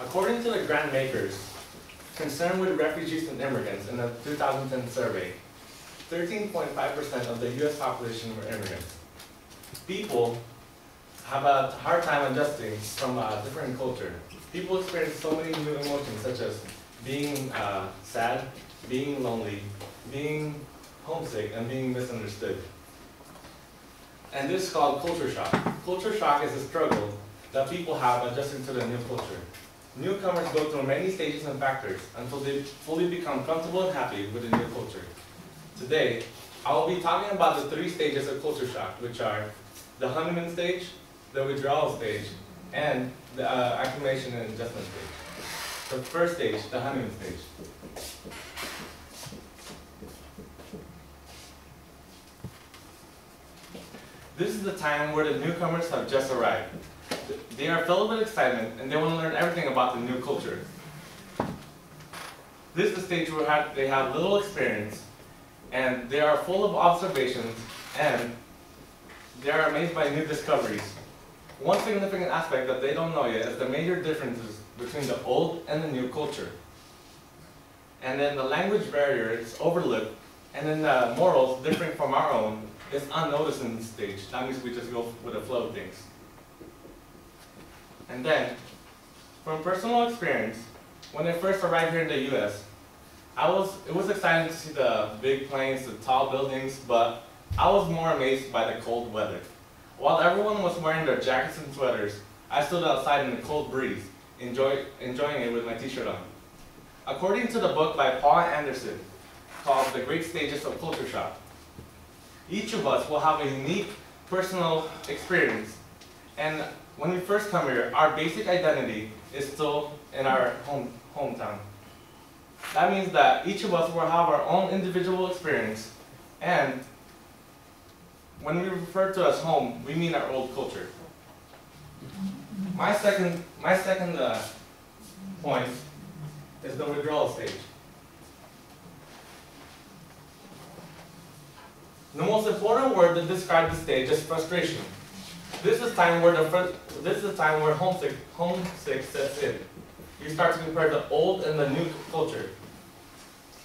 According to the grant makers concerned with refugees and immigrants in a 2010 survey, 13.5% of the US population were immigrants. People have a hard time adjusting from a different culture. People experience so many new emotions such as being sad, being lonely, being homesick, and being misunderstood. And this is called culture shock. Culture shock is a struggle that people have adjusting to the new culture. Newcomers go through many stages and factors until they fully become comfortable and happy with the new culture. Today, I will be talking about the 3 stages of culture shock, which are the honeymoon stage, the withdrawal stage, and the acclimation and adjustment stage. The first stage, the honeymoon stage. This is the time where the newcomers have just arrived. They are filled with excitement and they want to learn everything about the new culture. This is the stage where they have little experience and they are full of observations and they are amazed by new discoveries. One significant aspect that they don't know yet is the major differences between the old and the new culture. And then the language barrier is overlooked, and then the morals differing from our own is unnoticed in this stage. That means we just go with the flow of things. And then, from personal experience, when I first arrived here in the US, it was exciting to see the big planes, the tall buildings, but I was more amazed by the cold weather. While everyone was wearing their jackets and sweaters, I stood outside in the cold breeze, enjoying it with my t-shirt on. According to the book by Paul Anderson, called The Great Stages of Culture Shock, each of us will have a unique personal experience, and when we first come here, our basic identity is still in our hometown. That means that each of us will have our own individual experience, and when we refer to as home, we mean our old culture. My second point is the withdrawal stage. The most important word to describe this stage is frustration. This is the time where homesick sets in. You start to compare the old and the new culture.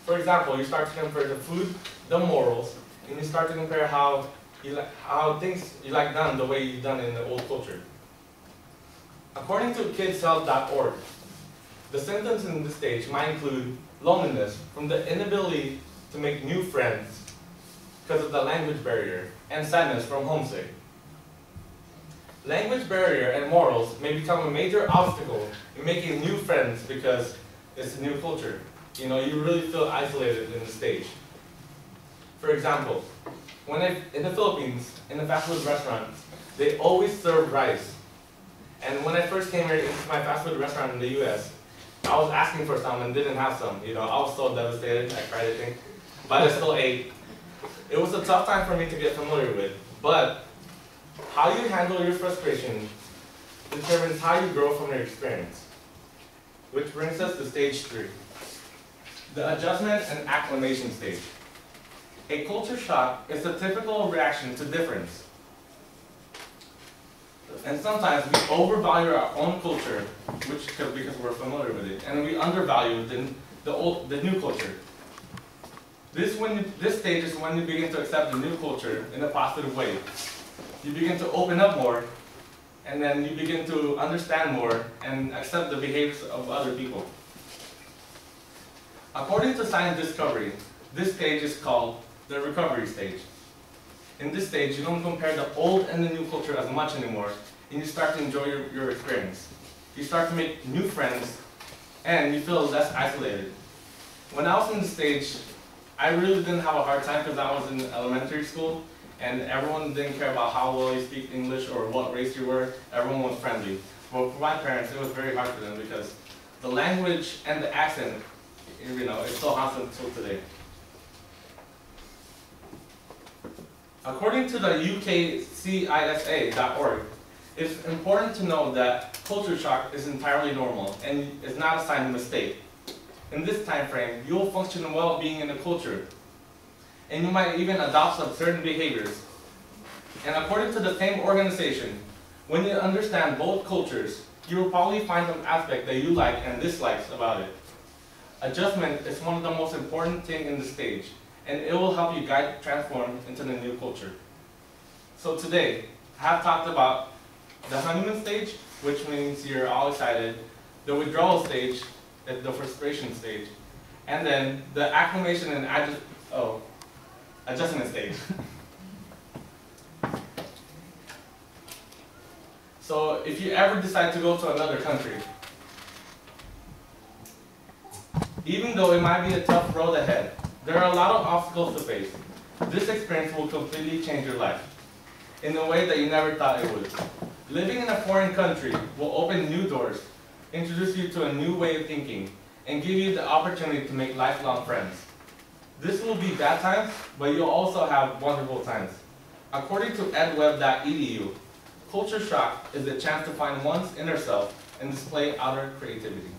For example, you start to compare the food, the morals, and you start to compare how things you like done the way you done in the old culture. According to kidshealth.org, the symptoms in this stage might include loneliness from the inability to make new friends because of the language barrier, and sadness from homesick. Language barrier and morals may become a major obstacle in making new friends because it's a new culture. You know, you really feel isolated in the stage. For example, in the Philippines, in the fast food restaurant, they always serve rice. And when I first came here into my fast food restaurant in the US, I was asking for some and didn't have some. You know, I was so devastated, I cried, I think. But I still ate. It was a tough time for me to get familiar with. But how you handle your frustration determines how you grow from your experience. Which brings us to stage 3. The adjustment and acclimation stage. A culture shock is a typical reaction to difference. And sometimes we overvalue our own culture, because we're familiar with it, and we undervalue the new culture. This stage is when you begin to accept the new culture in a positive way. You begin to open up more, and then you begin to understand more and accept the behaviors of other people. According to science discovery, this stage is called the recovery stage. In this stage, you don't compare the old and the new culture as much anymore, and you start to enjoy your experience. You start to make new friends, and you feel less isolated. When I was in this stage, I really didn't have a hard time because I was in elementary school, and everyone didn't care about how well you speak English or what race you were. Everyone was friendly. But for my parents, it was very hard for them because the language and the accent, you know, it's still constant until today. According to the UKCISA.org, it's important to know that culture shock is entirely normal and is not a sign of mistake. In this time frame, you will function well being in the culture, and you might even adopt some certain behaviors. And according to the same organization, when you understand both cultures, You will probably find some aspect that you like and dislikes about it. Adjustment is one of the most important things in the stage, and it will help you guide transform into the new culture. So today, I have talked about the honeymoon stage, which means you're all excited, the withdrawal stage, the frustration stage, and then the acclimation and adjustment stage. So if you ever decide to go to another country, even though it might be a tough road ahead, there are a lot of obstacles to face. This experience will completely change your life in a way that you never thought it would. Living in a foreign country will open new doors, introduce you to a new way of thinking, and give you the opportunity to make lifelong friends. This will be bad times, but you'll also have wonderful times. According to edweb.edu, culture shock is the chance to find one's inner self and display outer creativity.